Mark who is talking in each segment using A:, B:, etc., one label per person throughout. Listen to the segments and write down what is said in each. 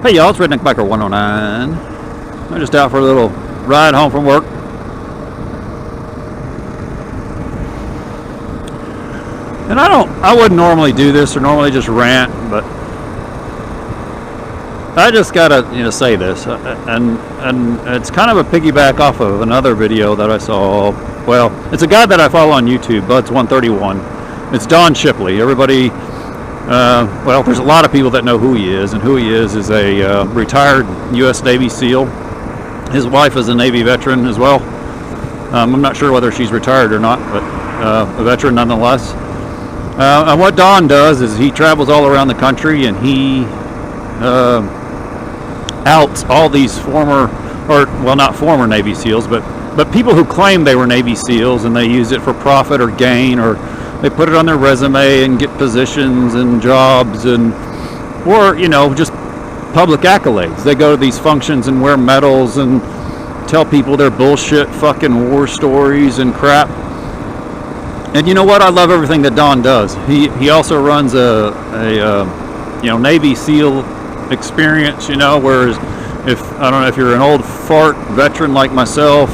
A: Hey y'all, it's Redneck Biker 109. I'm just out for a little ride home from work. And I wouldn't normally do this or normally just rant, but I just gotta, say this, and it's kind of a piggyback off of another video that I saw. Well, it's a guy that I follow on YouTube, Buds131. It's Don Shipley. Everybody, well, there's a lot of people that know who he is, and who he is a retired U.S. Navy SEAL. His wife is a Navy veteran as well. I'm not sure whether she's retired or not, but a veteran nonetheless. And what Don does is he travels all around the country, and he outs all these former, or well, not former Navy SEALs, but people who claim they were Navy SEALs and they use it for profit or gain, or they put it on their resume and get positions and jobs, and or just public accolades. They go to these functions and wear medals and tell people their bullshit fucking war stories and crap. And you know what? I love everything that Don does. He also runs a Navy SEAL experience, whereas I don't know if you're an old fart veteran like myself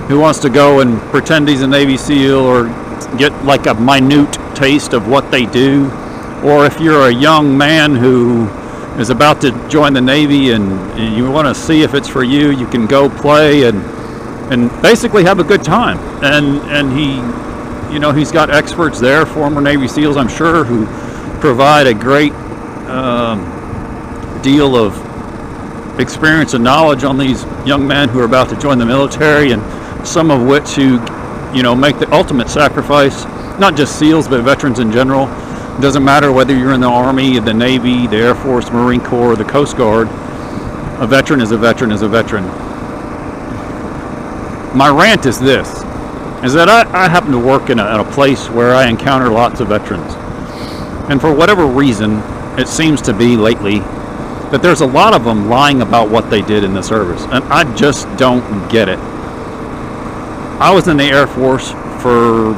A: who wants to go and pretend he's a Navy SEAL or get like a minute taste of what they do, or if you're a young man who is about to join the Navy and you want to see if it's for you, you can go play and basically have a good time. And he's got experts there, former Navy SEALs, I'm sure, who provide a great deal of experience and knowledge on these young men who are about to join the military, and some of which who make the ultimate sacrifice, not just SEALs but veterans in general. It doesn't matter whether you're in the Army, the Navy, the Air Force, Marine Corps, the Coast Guard. A veteran is a veteran is a veteran. My rant is this, is that I happen to work in a place where I encounter lots of veterans, and for whatever reason it seems to be lately that there's a lot of them lying about what they did in the service, and I just don't get it. I was in the Air Force for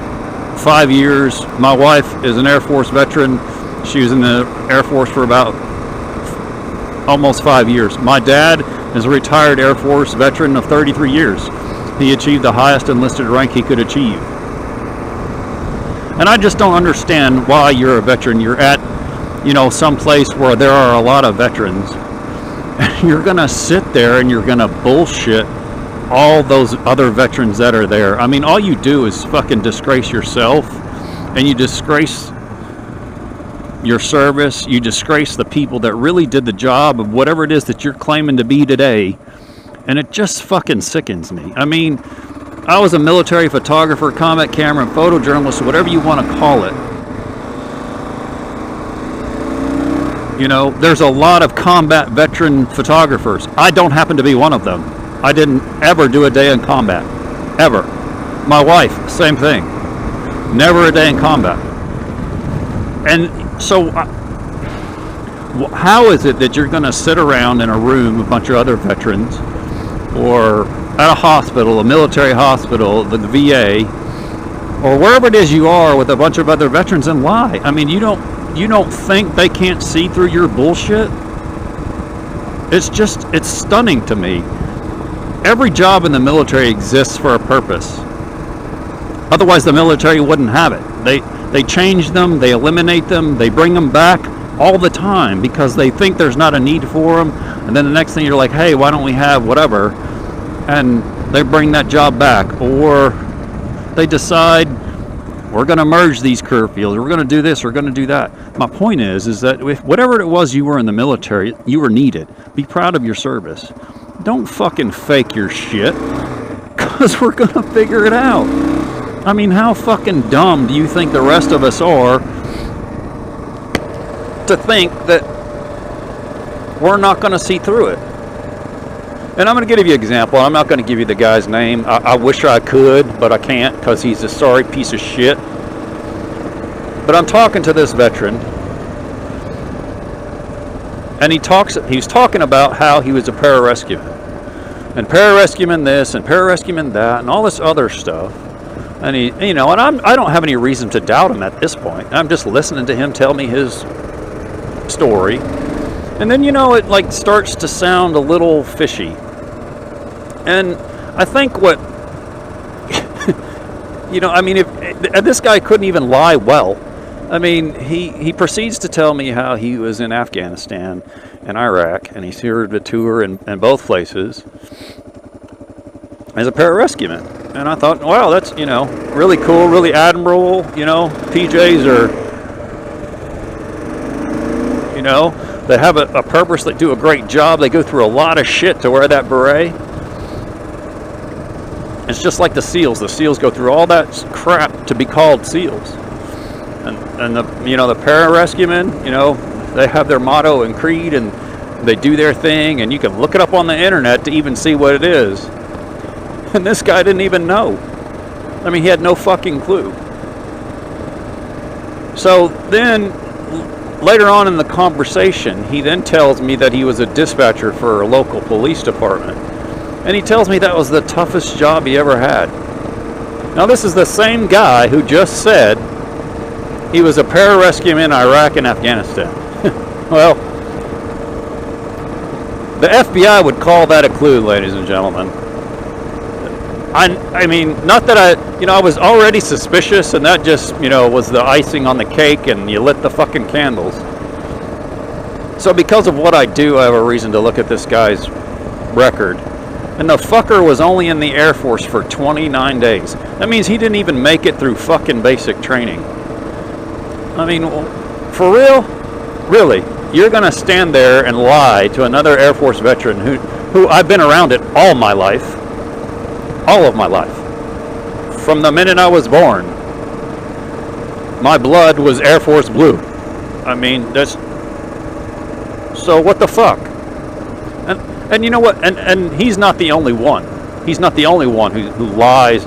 A: 5 years. My wife is an Air Force veteran. She was in the Air Force for about almost 5 years. My dad is a retired Air Force veteran of 33 years. He achieved the highest enlisted rank he could achieve. And I just don't understand why you're a veteran. You're at some place where there are a lot of veterans, and you're gonna sit there and you're gonna bullshit all those other veterans that are there. I mean, all you do is fucking disgrace yourself, and you disgrace your service, you disgrace the people that really did the job of whatever it is that you're claiming to be today, and it just fucking sickens me. I mean, I was a military photographer, combat camera, and photojournalist, whatever you want to call it. There's a lot of combat veteran photographers. I don't happen to be one of them. I didn't ever do a day in combat. Ever. My wife, same thing. Never a day in combat. And so, how is it that you're going to sit around in a room with a bunch of other veterans, or at a hospital, a military hospital, the VA, or wherever it is you are with a bunch of other veterans, and lie? I mean, you don't think they can't see through your bullshit? It's stunning to me. Every job in the military exists for a purpose. Otherwise the military wouldn't have it. They change them, they eliminate them, they bring them back all the time because they think there's not a need for them, and then the next thing you're like, hey, why don't we have whatever, and they bring that job back. Or they decide, we're going to merge these career fields, we're going to do this, we're going to do that. My point is that if whatever it was you were in the military, you were needed. Be proud of your service. Don't fucking fake your shit, because we're going to figure it out. I mean, how fucking dumb do you think the rest of us are to think that we're not going to see through it? And I'm going to give you an example. I'm not going to give you the guy's name. I wish I could, but I can't, because he's a sorry piece of shit. But I'm talking to this veteran, and he's talking about how he was a pararescueman, and pararescueman this and pararescueman that and all this other stuff. And and I don't have any reason to doubt him at this point. I'm just listening to him tell me his story. And then, you know, it like starts to sound a little fishy. And I think what, you know, I mean, if this guy couldn't even lie well. I mean, he proceeds to tell me how he was in Afghanistan and Iraq, and he served a tour in both places as a pararescueman. And I thought, wow, that's, you know, really cool, really admirable. You know, PJs are, you know, they have a purpose, they do a great job, they go through a lot of shit to wear that beret. It's just like the SEALs. The SEALs go through all that crap to be called SEALs. And the, you know, the pararescuemen, you know, they have their motto and creed, and they do their thing, and you can look it up on the internet to even see what it is. And this guy didn't even know. I mean, he had no fucking clue. So then, later on in the conversation, he then tells me that he was a dispatcher for a local police department. And he tells me that was the toughest job he ever had. Now, this is the same guy who just said he was a pararescueman in Iraq and Afghanistan. Well, the FBI would call that a clue, ladies and gentlemen. I mean, not that I was already suspicious, and that just, you know, was the icing on the cake, and you lit the fucking candles. So because of what I do, I have a reason to look at this guy's record. And the fucker was only in the Air Force for 29 days. That means he didn't even make it through fucking basic training. I mean, for real? Really? You're going to stand there and lie to another Air Force veteran who I've been around it all my life. All of my life. From the minute I was born. My blood was Air Force blue. I mean, that's... So what the fuck? And you know what? And he's not the only one. He's not the only one who lies.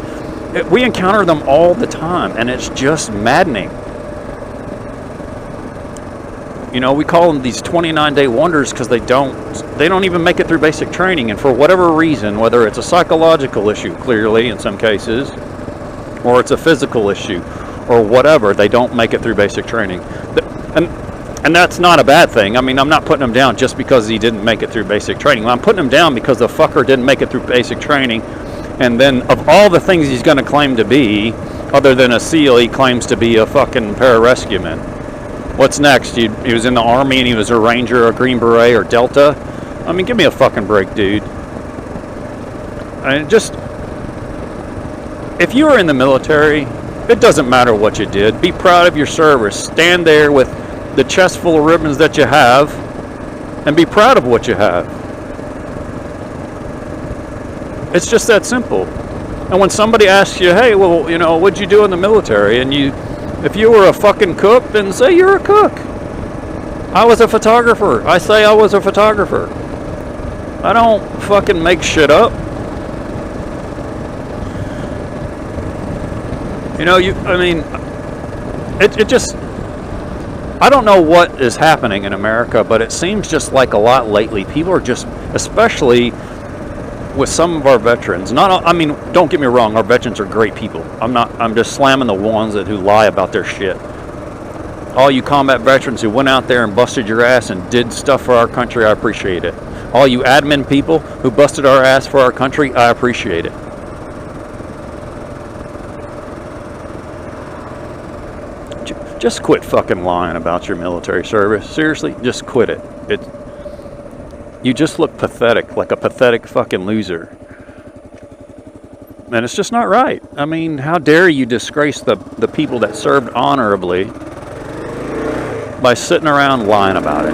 A: We encounter them all the time, and it's just maddening. You know, we call them these 29-day wonders because they don't even make it through basic training, and for whatever reason, whether it's a psychological issue, clearly in some cases, or it's a physical issue, or whatever, they don't make it through basic training. And that's not a bad thing. I mean, I'm not putting him down just because he didn't make it through basic training. I'm putting him down because the fucker didn't make it through basic training. And then of all the things he's going to claim to be, other than a SEAL, he claims to be a fucking pararescueman. What's next? He was in the Army and he was a Ranger, a Green Beret, or Delta? I mean, give me a fucking break, dude. And just... If you were in the military, it doesn't matter what you did. Be proud of your service. Stand there with the chest full of ribbons that you have, and be proud of what you have. It's just that simple. And when somebody asks you, hey, well, you know, what'd you do in the military? And if you were a fucking cook, then say you're a cook. I was a photographer. I say I was a photographer. I don't fucking make shit up. You know, I mean, it just... I don't know what is happening in America, but it seems just like a lot lately. People are just, especially with some of our veterans. I mean, don't get me wrong, our veterans are great people. I'm just slamming the ones who lie about their shit. All you combat veterans who went out there and busted your ass and did stuff for our country, I appreciate it. All you admin people who busted our ass for our country, I appreciate it. Just quit fucking lying about your military service. Seriously, just quit it. You just look pathetic, like a pathetic fucking loser. And it's just not right. I mean, how dare you disgrace the people that served honorably by sitting around lying about it.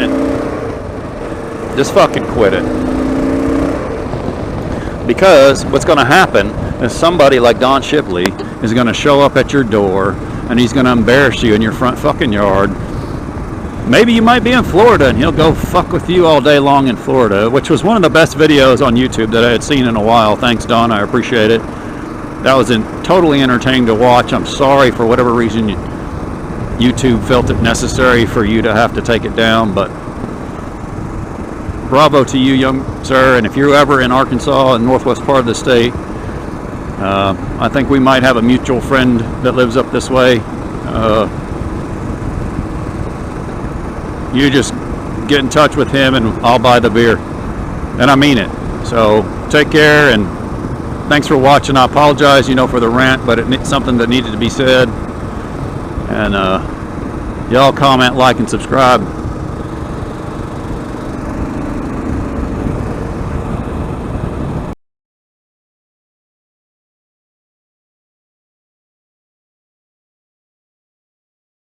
A: And just fucking quit it. Because what's going to happen is somebody like Don Shipley is going to show up at your door and he's going to embarrass you in your front fucking yard. Maybe you might be in Florida and he'll go fuck with you all day long in Florida, which was one of the best videos on YouTube that I had seen in a while. Thanks, Don. I appreciate it. That was totally entertaining to watch. I'm sorry for whatever reason YouTube felt it necessary for you to have to take it down, but bravo to you, young sir. And if you're ever in Arkansas and northwest part of the state, I think we might have a mutual friend that lives up this way. you just get in touch with him and I'll buy the beer. And I mean it. So take care, and thanks for watching. I apologize, for the rant, but it's something that needed to be said. And y'all comment, like, and subscribe.